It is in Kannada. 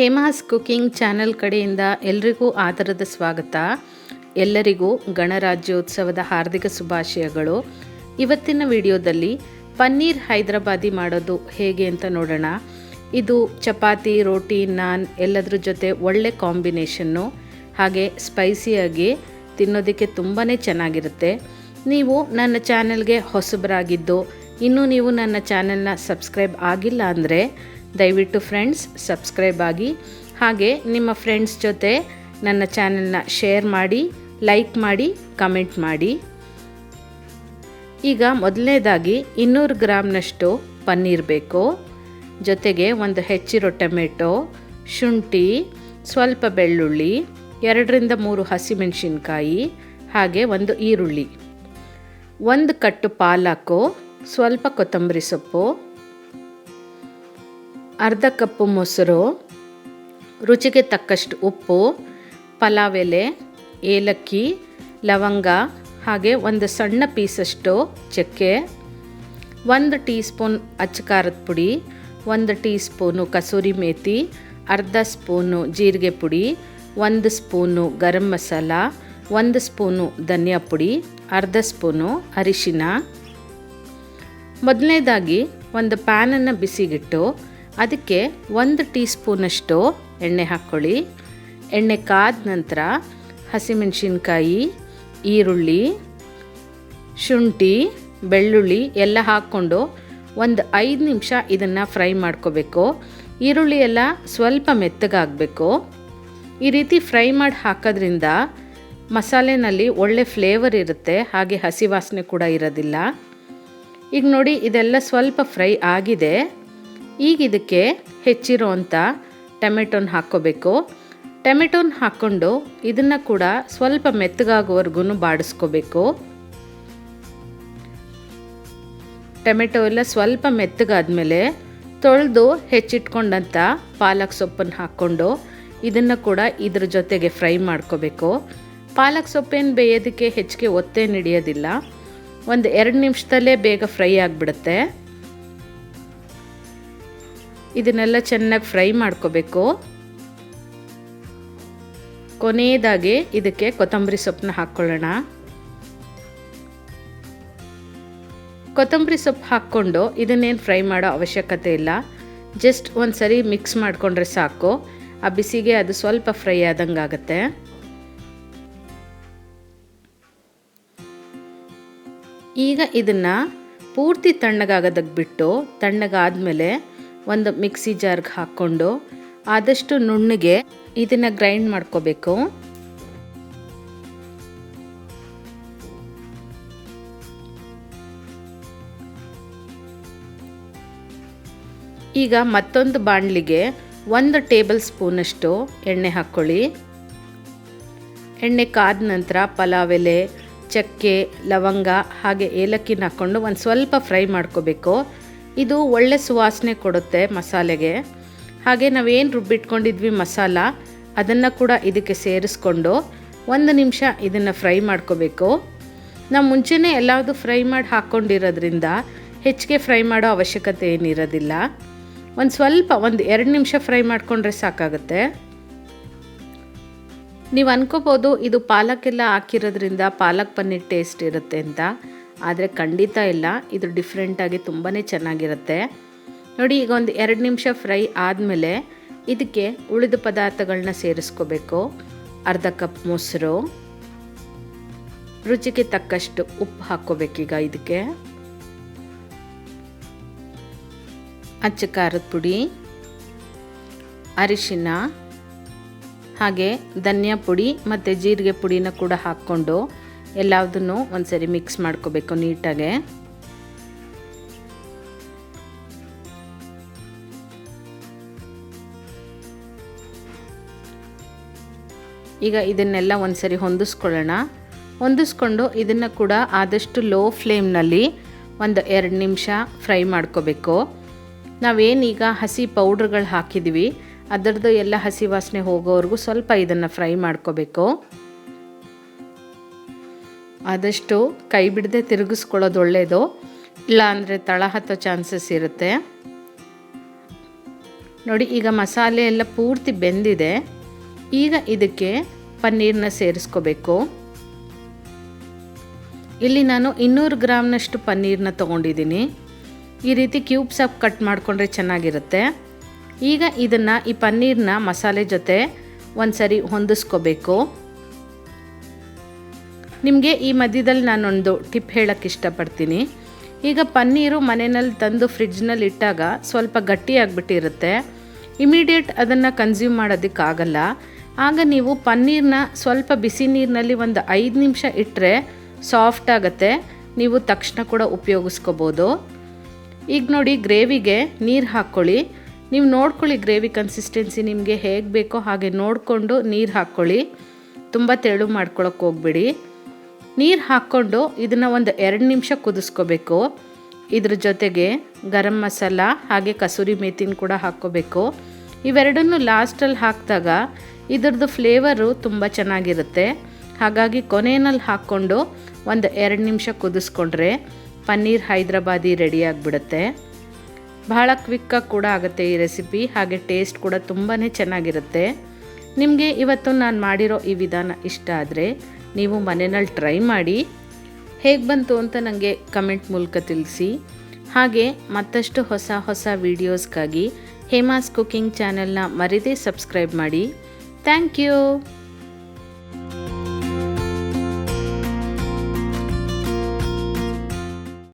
ಹೇಮಾಸ್ ಕುಕಿಂಗ್ ಚಾನೆಲ್ ಕಡೆಯಿಂದ ಎಲ್ರಿಗೂ ಆದರದ ಸ್ವಾಗತ. ಎಲ್ಲರಿಗೂ ಗಣರಾಜ್ಯೋತ್ಸವದ ಹಾರ್ದಿಕ ಶುಭಾಶಯಗಳು. ಇವತ್ತಿನ ವಿಡಿಯೋದಲ್ಲಿ ಪನ್ನೀರ್ ಹೈದರಾಬಾದಿ ಮಾಡೋದು ಹೇಗೆ ಅಂತ ನೋಡೋಣ. ಇದು ಚಪಾತಿ, ರೋಟಿ, ನಾನ್ ಎಲ್ಲದರ ಜೊತೆ ಒಳ್ಳೆ ಕಾಂಬಿನೇಷನ್ನು. ಹಾಗೆ ಸ್ಪೈಸಿಯಾಗಿ ತಿನ್ನೋದಕ್ಕೆ ತುಂಬಾ ಚೆನ್ನಾಗಿರುತ್ತೆ. ನೀವು ನನ್ನ ಚಾನೆಲ್ಗೆ ಹೊಸಬರಾಗಿದ್ದು ಇನ್ನೂ ನೀವು ನನ್ನ ಚಾನೆಲ್ನ ಸಬ್ಸ್ಕ್ರೈಬ್ ಆಗಿಲ್ಲ ಅಂದರೆ ದಯವಿಟ್ಟು ಫ್ರೆಂಡ್ಸ್ ಸಬ್ಸ್ಕ್ರೈಬ್ ಆಗಿ, ಹಾಗೆ ನಿಮ್ಮ ಫ್ರೆಂಡ್ಸ್ ಜೊತೆ ನನ್ನ ಚಾನೆಲ್ನ ಶೇರ್ ಮಾಡಿ, ಲೈಕ್ ಮಾಡಿ, ಕಮೆಂಟ್ ಮಾಡಿ. ಈಗ ಮೊದಲನೇದಾಗಿ 200 ಗ್ರಾಮ್ನಷ್ಟು ಪನ್ನೀರ್ ಬೇಕು. ಜೊತೆಗೆ ಒಂದು ಹೆಚ್ಚಿರೋ ಟೊಮೆಟೊ, ಶುಂಠಿ, ಸ್ವಲ್ಪ ಬೆಳ್ಳುಳ್ಳಿ, 2ರಿಂದ 3 ಹಸಿಮೆಣಸಿನ್ಕಾಯಿ, ಹಾಗೆ ಒಂದು ಈರುಳ್ಳಿ, ಒಂದು ಕಟ್ಟು ಪಾಲಕು, ಸ್ವಲ್ಪ ಕೊತ್ತಂಬರಿ ಸೊಪ್ಪು, ಅರ್ಧ ಕಪ್ಪು ಮೊಸರು, ರುಚಿಗೆ ತಕ್ಕಷ್ಟು ಉಪ್ಪು, ಪಲಾವ್ ಎಲೆ, ಏಲಕ್ಕಿ, ಲವಂಗ, ಹಾಗೆ ಒಂದು ಸಣ್ಣ ಪೀಸಷ್ಟು ಚಕ್ಕೆ, 1 ಟೀ ಸ್ಪೂನ್ ಅಚ್ಚ ಖಾರದ ಪುಡಿ, 1 ಟೀ ಸ್ಪೂನು ಕಸೂರಿ ಮೇಥಿ, ಅರ್ಧ ಸ್ಪೂನು ಜೀರಿಗೆ ಪುಡಿ, 1 ಸ್ಪೂನು ಗರಂ ಮಸಾಲ, 1 ಸ್ಪೂನು ಧನಿಯಾ ಪುಡಿ, ಅರ್ಧ ಸ್ಪೂನು ಅರಿಶಿನ. ಮೊದಲನೇದಾಗಿ ಒಂದು ಪ್ಯಾನನ್ನು ಬಿಸಿಗಿಟ್ಟು ಅದಕ್ಕೆ 1 ಟೀ ಸ್ಪೂನಷ್ಟು ಎಣ್ಣೆ ಹಾಕ್ಕೊಳ್ಳಿ. ಎಣ್ಣೆ ಕಾದ ನಂತರ ಹಸಿಮೆಣಸಿನ್ಕಾಯಿ, ಈರುಳ್ಳಿ, ಶುಂಠಿ, ಬೆಳ್ಳುಳ್ಳಿ ಎಲ್ಲ ಹಾಕ್ಕೊಂಡು ಒಂದು 5 ನಿಮಿಷ ಇದನ್ನು ಫ್ರೈ ಮಾಡ್ಕೋಬೇಕು. ಈರುಳ್ಳಿ ಎಲ್ಲ ಸ್ವಲ್ಪ ಮೆತ್ತಗಾಗಬೇಕು. ಈ ರೀತಿ ಫ್ರೈ ಮಾಡಿ ಹಾಕೋದ್ರಿಂದ ಮಸಾಲೆನಲ್ಲಿ ಒಳ್ಳೆ ಫ್ಲೇವರ್ ಇರುತ್ತೆ, ಹಾಗೆ ಹಸಿ ವಾಸನೆ ಕೂಡ ಇರೋದಿಲ್ಲ. ಈಗ ನೋಡಿ, ಇದೆಲ್ಲ ಸ್ವಲ್ಪ ಫ್ರೈ ಆಗಿದೆ. ಈಗ ಇದಕ್ಕೆ ಹೆಚ್ಚಿರೋವಂಥ ಟೊಮೆಟೊನ ಹಾಕ್ಕೋಬೇಕು. ಟೊಮೆಟೊನ ಹಾಕ್ಕೊಂಡು ಇದನ್ನು ಕೂಡ ಸ್ವಲ್ಪ ಮೆತ್ತಗಾಗೋವರೆಗೂ ಬಾಡಿಸ್ಕೋಬೇಕು. ಟೊಮೆಟೊ ಎಲ್ಲ ಸ್ವಲ್ಪ ಮೆತ್ತಗಾದ್ಮೇಲೆ ತೊಳೆದು ಹೆಚ್ಚಿಟ್ಕೊಂಡಂಥ ಪಾಲಕ್ ಸೊಪ್ಪನ್ನು ಹಾಕ್ಕೊಂಡು ಇದನ್ನು ಕೂಡ ಇದ್ರ ಜೊತೆಗೆ ಫ್ರೈ ಮಾಡ್ಕೋಬೇಕು. ಪಾಲಕ್ ಸೊಪ್ಪೇನು ಬೇಯೋದಕ್ಕೆ ಹೆಚ್ಚಿಗೆ ಒತ್ತೇನು ಹಿಡಿಯೋದಿಲ್ಲ, ಒಂದು 2 ನಿಮಿಷದಲ್ಲೇ ಬೇಗ ಫ್ರೈ ಆಗಿಬಿಡುತ್ತೆ. ಇದನ್ನೆಲ್ಲ ಚೆನ್ನಾಗಿ ಫ್ರೈ ಮಾಡ್ಕೋಬೇಕು. ಕೊನೆಯದಾಗಿ ಇದಕ್ಕೆ ಕೊತ್ತಂಬರಿ ಸೊಪ್ಪನ್ನ ಹಾಕ್ಕೊಳ್ಳೋಣ. ಕೊತ್ತಂಬರಿ ಸೊಪ್ಪು ಹಾಕ್ಕೊಂಡು ಇದನ್ನೇನು ಫ್ರೈ ಮಾಡೋ ಅವಶ್ಯಕತೆ ಇಲ್ಲ, ಜಸ್ಟ್ ಒಂದು ಸರಿ ಮಿಕ್ಸ್ ಮಾಡಿಕೊಂಡ್ರೆ ಸಾಕು. ಆ ಬಿಸಿಗೆ ಅದು ಸ್ವಲ್ಪ ಫ್ರೈ ಆದಂಗೆ ಆಗುತ್ತೆ. ಈಗ ಇದನ್ನು ಪೂರ್ತಿ ತಣ್ಣಗಾಗೋದಕ್ಕೆ ಬಿಟ್ಟು, ತಣ್ಣಗಾದ್ಮೇಲೆ ಒಂದು ಮಿಕ್ಸಿ ಜಾರ್ಗೆ ಹಾಕ್ಕೊಂಡು ಆದಷ್ಟು ನುಣ್ಣಗೆ ಇದನ್ನು ಗ್ರೈಂಡ್ ಮಾಡ್ಕೋಬೇಕು. ಈಗ ಮತ್ತೊಂದು ಬಾಣಲಿಗೆ 1 ಟೇಬಲ್ ಸ್ಪೂನಷ್ಟು ಎಣ್ಣೆ ಹಾಕ್ಕೊಳ್ಳಿ. ಎಣ್ಣೆ ಕಾದ ನಂತರ ಪಲಾವ್ ಎಲೆ, ಚಕ್ಕೆ, ಲವಂಗ, ಹಾಗೆ ಏಲಕ್ಕಿನ ಹಾಕ್ಕೊಂಡು ಒಂದು ಸ್ವಲ್ಪ ಫ್ರೈ ಮಾಡ್ಕೋಬೇಕು. ಇದು ಒಳ್ಳೆ ಸುವಾಸನೆ ಕೊಡುತ್ತೆ ಮಸಾಲೆಗೆ. ಹಾಗೆ ನಾವೇನು ರುಬ್ಬಿಟ್ಕೊಂಡಿದ್ವಿ ಮಸಾಲ, ಅದನ್ನು ಕೂಡ ಇದಕ್ಕೆ ಸೇರಿಸ್ಕೊಂಡು 1 ನಿಮಿಷ ಇದನ್ನು ಫ್ರೈ ಮಾಡ್ಕೋಬೇಕು. ನಾವು ಮುಂಚೆನೇ ಎಲ್ಲಾವುದು ಫ್ರೈ ಮಾಡಿ ಹಾಕ್ಕೊಂಡಿರೋದ್ರಿಂದ ಹೆಚ್ಚಿಗೆ ಫ್ರೈ ಮಾಡೋ ಅವಶ್ಯಕತೆ ಏನಿರೋದಿಲ್ಲ. ಒಂದು ಸ್ವಲ್ಪ 1-2 ನಿಮಿಷ ಫ್ರೈ ಮಾಡಿಕೊಂಡ್ರೆ ಸಾಕಾಗುತ್ತೆ. ನೀವು ಅನ್ಕೋಬೋದು ಇದು ಪಾಲಕ್ಕೆಲ್ಲ ಹಾಕಿರೋದ್ರಿಂದ ಪಾಲಕ್ ಪನ್ನೀರ್ ಟೇಸ್ಟ್ ಇರುತ್ತೆ ಅಂತ, ಆದರೆ ಖಂಡಿತ ಇಲ್ಲ, ಇದು ಡಿಫ್ರೆಂಟಾಗಿ ತುಂಬಾ ಚೆನ್ನಾಗಿರುತ್ತೆ. ನೋಡಿ, ಈಗ ಒಂದು 2 ನಿಮಿಷ ಫ್ರೈ ಆದಮೇಲೆ ಇದಕ್ಕೆ ಉಳಿದ ಪದಾರ್ಥಗಳನ್ನ ಸೇರಿಸ್ಕೋಬೇಕು. ಅರ್ಧ ಕಪ್ ಮೊಸರು, ರುಚಿಗೆ ತಕ್ಕಷ್ಟು ಉಪ್ಪು ಹಾಕ್ಕೋಬೇಕೀಗ ಇದಕ್ಕೆ, ಅಚ್ಚ ಖಾರದ ಪುಡಿ, ಅರಿಶಿನ, ಹಾಗೆ ಧನಿಯಾ ಪುಡಿ ಮತ್ತು ಜೀರಿಗೆ ಪುಡಿನ ಕೂಡ ಹಾಕ್ಕೊಂಡು ಎಲ್ಲದನ್ನು ಒಂದ್ಸರಿ ಮಿಕ್ಸ್ ಮಾಡ್ಕೋಬೇಕು ನೀಟಾಗೆ. ಈಗ ಇದನ್ನೆಲ್ಲ ಒಂದ್ಸರಿ ಹೊಂದಿಸ್ಕೊಳ್ಳೋಣ. ಹೊಂದಿಸ್ಕೊಂಡು ಇದನ್ನು ಕೂಡ ಆದಷ್ಟು ಲೋ ಫ್ಲೇಮ್ನಲ್ಲಿ ಒಂದು 2 ನಿಮಿಷ ಫ್ರೈ ಮಾಡ್ಕೋಬೇಕು. ನಾವೇನೀಗ ಹಸಿ ಪೌಡ್ರ್ಗಳು ಹಾಕಿದ್ದೀವಿ ಅದರದ್ದು ಎಲ್ಲ ಹಸಿ ವಾಸನೆ ಹೋಗೋವರೆಗೂ ಸ್ವಲ್ಪ ಇದನ್ನು ಫ್ರೈ ಮಾಡ್ಕೋಬೇಕು. ಆದಷ್ಟು ಕೈ ಬಿಡದೆ ತಿರುಗಿಸ್ಕೊಳ್ಳೋದು ಒಳ್ಳೆಯದು, ಇಲ್ಲ ಅಂದರೆ ತಳ ಹತ್ತೋ ಚಾನ್ಸಸ್ ಇರುತ್ತೆ. ನೋಡಿ ಈಗ ಮಸಾಲೆ ಎಲ್ಲ ಪೂರ್ತಿ ಬೆಂದಿದೆ. ಈಗ ಇದಕ್ಕೆ ಪನ್ನೀರನ್ನ ಸೇರಿಸ್ಕೋಬೇಕು. ಇಲ್ಲಿ ನಾನು 200 ಗ್ರಾಮ್ನಷ್ಟು ಪನ್ನೀರನ್ನ ತೊಗೊಂಡಿದ್ದೀನಿ. ಈ ರೀತಿ ಕ್ಯೂಬ್ಸ್ ಆಗಿ ಕಟ್ ಮಾಡಿಕೊಂಡ್ರೆ ಚೆನ್ನಾಗಿರುತ್ತೆ. ಈಗ ಇದನ್ನು ಈ ಪನ್ನೀರನ್ನ ಮಸಾಲೆ ಜೊತೆ ಒಂದು ಸರಿ ಹೊಂದಿಸ್ಕೋಬೇಕು. ನಿಮಗೆ ಈ ಮಧ್ಯದಲ್ಲಿ ನಾನೊಂದು ಟಿಪ್ ಹೇಳೋಕ್ಕೆ ಇಷ್ಟಪಡ್ತೀನಿ. ಈಗ ಪನ್ನೀರು ಮನೆಯಲ್ಲಿ ತಂದು ಫ್ರಿಡ್ಜ್ನಲ್ಲಿ ಇಟ್ಟಾಗ ಸ್ವಲ್ಪ ಗಟ್ಟಿಯಾಗಿಬಿಟ್ಟಿರುತ್ತೆ. ಇಮಿಡಿಯೇಟ್ ಅದನ್ನು ಕನ್ಸ್ಯೂಮ್ ಮಾಡೋದಕ್ಕಾಗಲ್ಲ. ಆಗ ನೀವು ಪನ್ನೀರನ್ನ ಸ್ವಲ್ಪ ಬಿಸಿ ನೀರಿನಲ್ಲಿ ಒಂದು 5 ನಿಮಿಷ ಇಟ್ಟರೆ ಸಾಫ್ಟ್ ಆಗುತ್ತೆ. ನೀವು ತಕ್ಷಣ ಕೂಡ ಉಪಯೋಗಿಸ್ಕೋಬೋದು. ಈಗ ನೋಡಿ ಗ್ರೇವಿಗೆ ನೀರು ಹಾಕ್ಕೊಳ್ಳಿ. ನೀವು ನೋಡ್ಕೊಳ್ಳಿ ಗ್ರೇವಿ ಕನ್ಸಿಸ್ಟೆನ್ಸಿ ನಿಮಗೆ ಹೇಗೆ ಬೇಕೋ ಹಾಗೆ ನೋಡಿಕೊಂಡು ನೀರು ಹಾಕ್ಕೊಳ್ಳಿ. ತುಂಬ ತೆಳು ಮಾಡ್ಕೊಳ್ಳೋಕೆ ಹೋಗ್ಬೇಡಿ. ನೀರು ಹಾಕ್ಕೊಂಡು ಇದನ್ನು ಒಂದು 2 ನಿಮಿಷ ಕುದಿಸ್ಕೋಬೇಕು. ಇದ್ರ ಜೊತೆಗೆ ಗರಂ ಮಸಾಲ ಹಾಗೆ ಕಸೂರಿ ಮೇಥಿನ ಕೂಡ ಹಾಕ್ಕೋಬೇಕು. ಇವೆರಡನ್ನೂ ಲಾಸ್ಟಲ್ಲಿ ಹಾಕಿದಾಗ ಇದ್ರದ್ದು ಫ್ಲೇವರು ತುಂಬ ಚೆನ್ನಾಗಿರುತ್ತೆ. ಹಾಗಾಗಿ ಕೊನೆಯಲ್ಲಿ ಹಾಕ್ಕೊಂಡು ಒಂದು 2 ನಿಮಿಷ ಕುದಿಸ್ಕೊಂಡ್ರೆ ಪನ್ನೀರ್ ಹೈದ್ರಾಬಾದಿ ರೆಡಿಯಾಗಿಬಿಡುತ್ತೆ. ಬಹಳ ಕ್ವಿಕ್ಕಾಗಿ ಕೂಡ ಆಗುತ್ತೆ ಈ ರೆಸಿಪಿ. ಹಾಗೆ ಟೇಸ್ಟ್ ಕೂಡ ತುಂಬಾ ಚೆನ್ನಾಗಿರುತ್ತೆ. ನಿಮಗೆ ಇವತ್ತು ನಾನು ಮಾಡಿರೋ ಈ ವಿಧಾನ ಇಷ್ಟ ಆದರೆ ನೀವು ಮನೆಯಲ್ಲಿ ಟ್ರೈ ಮಾಡಿ. ಹೇಗೆ ಬಂತು ಅಂತ ನನಗೆ ಕಮೆಂಟ್ ಮೂಲಕ ತಿಳಿಸಿ. ಹಾಗೆ ಮತ್ತಷ್ಟು ಹೊಸ ವೀಡಿಯೋಸ್ಗಾಗಿ ಹೇಮಾಸ್ ಕುಕಿಂಗ್ ಚಾನೆಲ್ನ ಮರೆಯದೇ ಸಬ್ಸ್ಕ್ರೈಬ್ ಮಾಡಿ. Thank you.